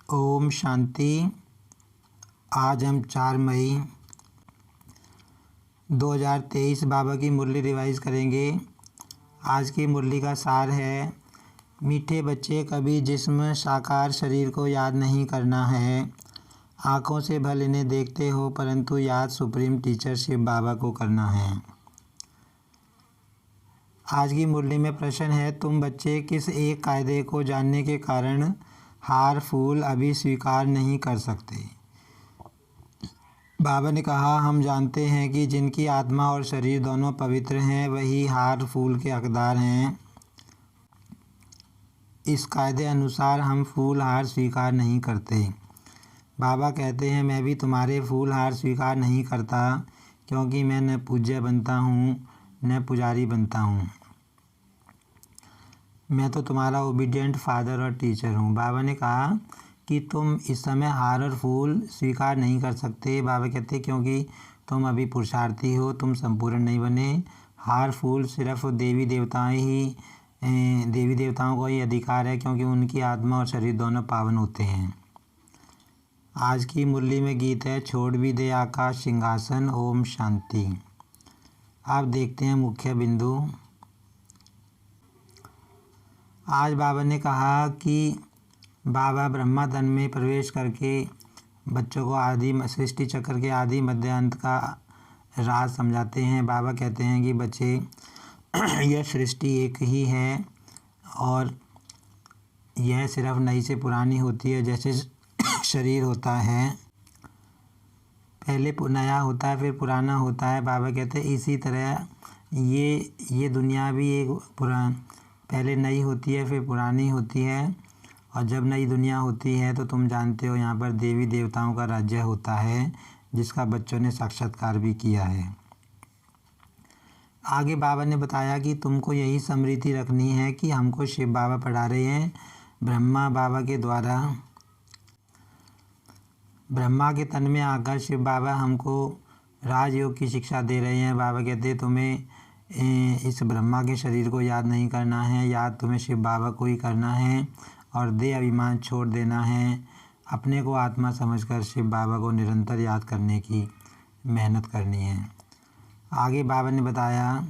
ओम शांति। आज हम 4 मई 2023 बाबा की मुरली रिवाइज़ करेंगे। आज की मुरली का सार है, मीठे बच्चे कभी जिस्म साकार शरीर को याद नहीं करना है। आँखों से भल इन्हें देखते हो परंतु याद सुप्रीम टीचर शिव बाबा को करना है। आज की मुरली में प्रश्न है, तुम बच्चे किस एक कायदे को जानने के कारण हार फूल अभी स्वीकार नहीं कर सकते। बाबा ने कहा, हम जानते हैं कि जिनकी आत्मा और शरीर दोनों पवित्र हैं वही हार फूल के हकदार हैं। इस कायदे अनुसार हम फूल हार स्वीकार नहीं करते। बाबा कहते हैं, मैं भी तुम्हारे फूल हार स्वीकार नहीं करता क्योंकि मैं न पूज्य बनता हूँ न पुजारी बनता हूँ। मैं तो तुम्हारा ओबीडियंट फादर और टीचर हूँ। बाबा ने कहा कि तुम इस समय हार और फूल स्वीकार नहीं कर सकते। बाबा कहते क्योंकि तुम अभी पुरुषार्थी हो, तुम संपूर्ण नहीं बने। हार फूल सिर्फ देवी देवताओं को ही अधिकार है क्योंकि उनकी आत्मा और शरीर दोनों पावन होते हैं। आज की मुरली में गीत है, छोड़ भी दे आकाश सिंहासन ओम शांति। आप देखते हैं मुख्य बिंदु। आज बाबा ने कहा कि बाबा ब्रह्मा तन में प्रवेश करके बच्चों को आदि सृष्टि चक्र के आदि मध्य अंत का राज समझाते हैं। बाबा कहते हैं कि बच्चे यह सृष्टि एक ही है और यह सिर्फ नई से पुरानी होती है। जैसे शरीर होता है, पहले नया होता है फिर पुराना होता है। बाबा कहते हैं इसी तरह ये दुनिया भी एक पहले नई होती है फिर पुरानी होती है। और जब नई दुनिया होती है तो तुम जानते हो यहाँ पर देवी देवताओं का राज्य होता है जिसका बच्चों ने साक्षात्कार भी किया है। आगे बाबा ने बताया कि तुमको यही स्मृति रखनी है कि हमको शिव बाबा पढ़ा रहे हैं। ब्रह्मा बाबा के द्वारा ब्रह्मा के तन में आकर शिव बाबा हमको राजयोग की शिक्षा दे रहे हैं। बाबा कहते हैं तुम्हें इस ब्रह्मा के शरीर को याद नहीं करना है, याद तुम्हें शिव बाबा को ही करना है और देह अभिमान छोड़ देना है। अपने को आत्मा समझकर शिव बाबा को निरंतर याद करने की मेहनत करनी है। आगे बाबा ने बताया,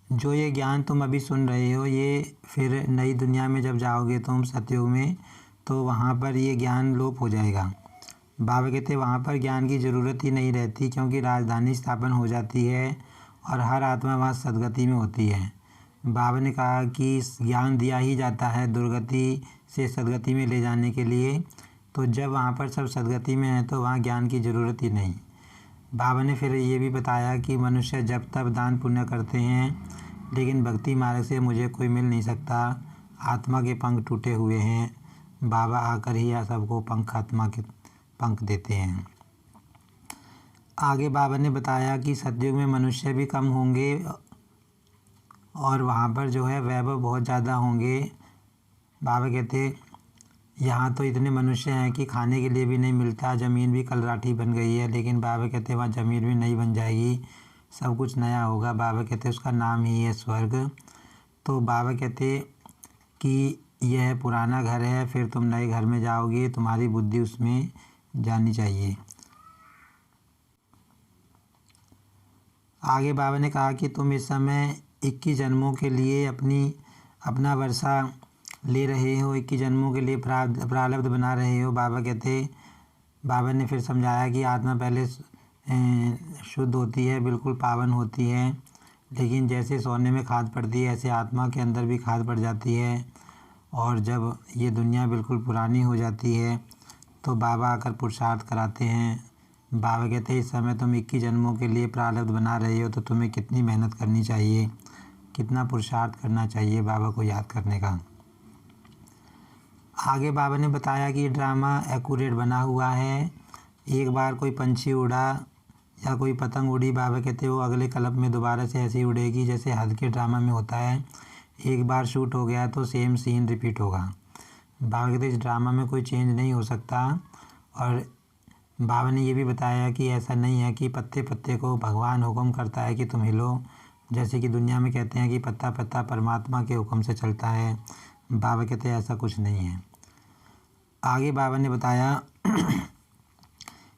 जो ये ज्ञान तुम अभी सुन रहे हो ये फिर नई दुनिया में जब जाओगे तुम सतयुग में तो वहाँ पर ये ज्ञान लोप हो जाएगा। बाबा कहते वहाँ पर ज्ञान की ज़रूरत ही नहीं रहती क्योंकि राजधानी स्थापन हो जाती है और हर आत्मा वहाँ सदगति में होती है। बाबा ने कहा कि ज्ञान दिया ही जाता है दुर्गति से सदगति में ले जाने के लिए, तो जब वहाँ पर सब सदगति में है तो वहाँ ज्ञान की ज़रूरत ही नहीं। बाबा ने फिर ये भी बताया कि मनुष्य जब तब दान पुण्य करते हैं लेकिन भक्ति मार्ग से मुझे कोई मिल नहीं सकता। आत्मा के पंख टूटे हुए हैं, बाबा आकर ही सबको आत्मा के पंख देते हैं। आगे बाबा ने बताया कि सतयुग में मनुष्य भी कम होंगे और वहाँ पर जो है वैभव बहुत ज़्यादा होंगे। बाबा कहते यहाँ तो इतने मनुष्य हैं कि खाने के लिए भी नहीं मिलता, ज़मीन भी कलराठी बन गई है। लेकिन बाबा कहते वहाँ ज़मीन भी नहीं बन जाएगी, सब कुछ नया होगा। बाबा कहते उसका नाम ही है स्वर्ग। तो बाबा कहते कि यह पुराना घर है, फिर तुम नए घर में जाओगे, तुम्हारी बुद्धि उसमें जानी चाहिए। आगे बाबा ने कहा कि तुम इस समय 21 जन्मों के लिए अपना वर्षा ले रहे हो, 21 जन्मों के लिए प्रारब्ध बना रहे हो। बाबा ने फिर समझाया कि आत्मा पहले शुद्ध होती है, बिल्कुल पावन होती है, लेकिन जैसे सोने में खाद पड़ती है ऐसे आत्मा के अंदर भी खाद पड़ जाती है। और जब ये दुनिया बिल्कुल पुरानी हो जाती है तो बाबा आकर पुरुषार्थ कराते हैं। बाबा कहते हैं इस समय तुम 21 जन्मों के लिए प्रारब्ध बना रहे हो तो तुम्हें कितनी मेहनत करनी चाहिए, कितना पुरुषार्थ करना चाहिए बाबा को याद करने का। आगे बाबा ने बताया कि ड्रामा एक्यूरेट बना हुआ है। एक बार कोई पंछी उड़ा या कोई पतंग उड़ी, बाबा कहते वो अगले कल्प में दोबारा से ऐसे ही उड़ेगी जैसे हद के ड्रामा में होता है। एक बार शूट हो गया तो सेम सीन रिपीट होगा। बाबा कहते इस ड्रामा में कोई चेंज नहीं हो सकता। और बाबा ने ये भी बताया कि ऐसा नहीं है कि पत्ते पत्ते को भगवान हुक्म करता है कि तुम हिलो, जैसे कि दुनिया में कहते हैं कि पत्ता पत्ता परमात्मा के हुक्म से चलता है। बाबा कहते हैं ऐसा कुछ नहीं है। आगे बाबा ने बताया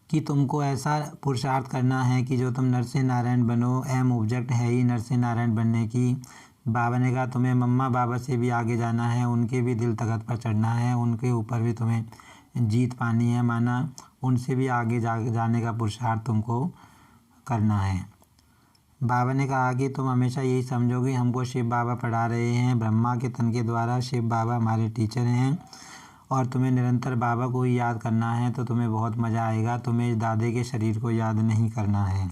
कि तुमको ऐसा पुरुषार्थ करना है कि जो तुम नर से नारायण बनो। एम ऑब्जेक्ट है ही नर से नारायण बनने की। बाबा ने कहा तुम्हें मम्मा बाबा से भी आगे जाना है, उनके भी दिल तख्त पर चढ़ना है, उनके ऊपर भी तुम्हें जीत पानी है, माना उनसे भी आगे जाने का पुरुषार्थ तुमको करना है। बाबा ने कहा कि तुम हमेशा यही समझोगे हमको शिव बाबा पढ़ा रहे हैं, ब्रह्मा के तन के द्वारा शिव बाबा हमारे टीचर हैं और तुम्हें निरंतर बाबा को ही याद करना है तो तुम्हें बहुत मज़ा आएगा। तुम्हें दादे के शरीर को याद नहीं करना है।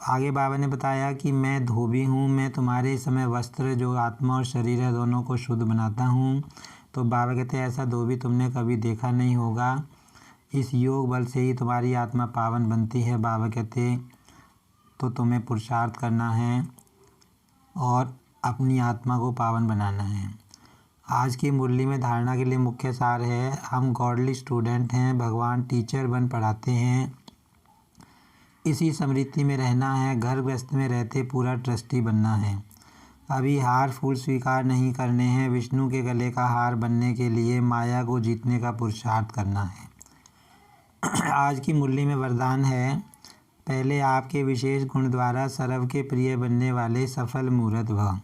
आगे बाबा ने बताया कि मैं धोबी हूँ, मैं तुम्हारे समय वस्त्र जो आत्मा और शरीर है दोनों को शुद्ध बनाता हूँ। तो बाबा कहते हैं ऐसा धोबी तुमने कभी देखा नहीं होगा। इस योग बल से ही तुम्हारी आत्मा पावन बनती है। बाबा कहते तो तुम्हें पुरुषार्थ करना है और अपनी आत्मा को पावन बनाना है। आज की मुरली में धारणा के लिए मुख्य सार है, हम गॉडली स्टूडेंट हैं, भगवान टीचर बन पढ़ाते हैं, इसी स्मृति में रहना है, घर गृहस्थ में रहते पूरा ट्रस्टी बनना है। अभी हार फूल स्वीकार नहीं करने हैं, विष्णु के गले का हार बनने के लिए माया को जीतने का पुरुषार्थ करना है। आज की मुरली में वरदान है, पहले आपके विशेष गुण द्वारा सर्व के प्रिय बनने वाले सफल मूर्त भव।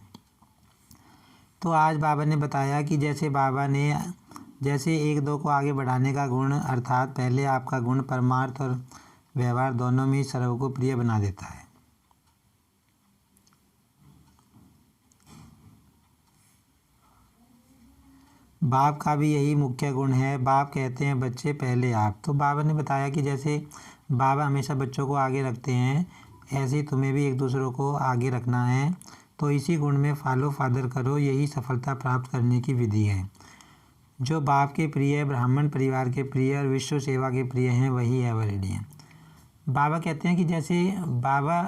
तो आज बाबा ने बताया कि जैसे एक दो को आगे बढ़ाने का गुण, अर्थात पहले आपका गुण परमार्थ और व्यवहार दोनों में ही सर्व को प्रिय बना देता है। बाप का भी यही मुख्य गुण है। बाप कहते हैं बच्चे पहले आप। तो बाबा ने बताया कि जैसे बाबा हमेशा बच्चों को आगे रखते हैं, ऐसे ही तुम्हें भी एक दूसरों को आगे रखना है। तो इसी गुण में फॉलो फादर करो, यही सफलता प्राप्त करने की विधि है। जो बाप के प्रिय, ब्राह्मण परिवार के प्रिय और विश्व सेवा के प्रिय हैं वही एवरेडी हैं। बाबा कहते हैं कि जैसे बाबा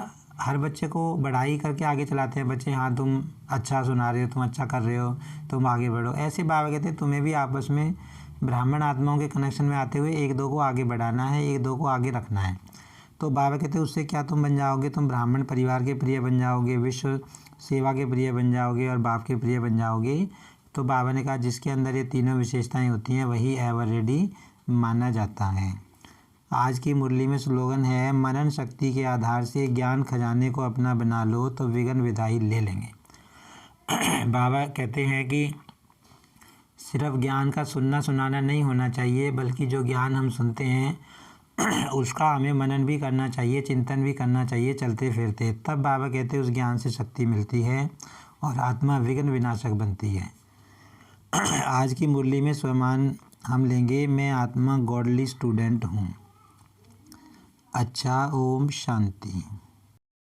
हर बच्चे को बढ़ाई करके आगे चलाते हैं, बच्चे हाँ तुम अच्छा सुना रहे हो, तुम अच्छा कर रहे हो, तुम आगे बढ़ो, ऐसे बाबा कहते हैं तुम्हें भी आपस में ब्राह्मण आत्माओं के कनेक्शन में आते हुए एक दो को आगे बढ़ाना है, एक दो को आगे रखना है। तो बाबा कहते हैं उससे क्या तुम बन जाओगे, तुम ब्राह्मण परिवार के प्रिय बन जाओगे, विश्व सेवा के प्रिय बन जाओगे और बाप के प्रिय बन जाओगे। तो बाबा ने कहा जिसके अंदर ये तीनों विशेषताएं होती हैं वही एवरेडी माना जाता है। आज की मुरली में स्लोगन है, मनन शक्ति के आधार से ज्ञान खजाने को अपना बना लो तो विघ्न विदाई ले लेंगे। बाबा कहते हैं कि सिर्फ ज्ञान का सुनना सुनाना नहीं होना चाहिए, बल्कि जो ज्ञान हम सुनते हैं उसका हमें मनन भी करना चाहिए, चिंतन भी करना चाहिए चलते फिरते। तब बाबा कहते हैं उस ज्ञान से शक्ति मिलती है और आत्मा विघ्न विनाशक बनती है। आज की मुरली में स्वमान हम लेंगे, मैं आत्मा गॉडली स्टूडेंट हूँ। अच्छा, ओम शांति।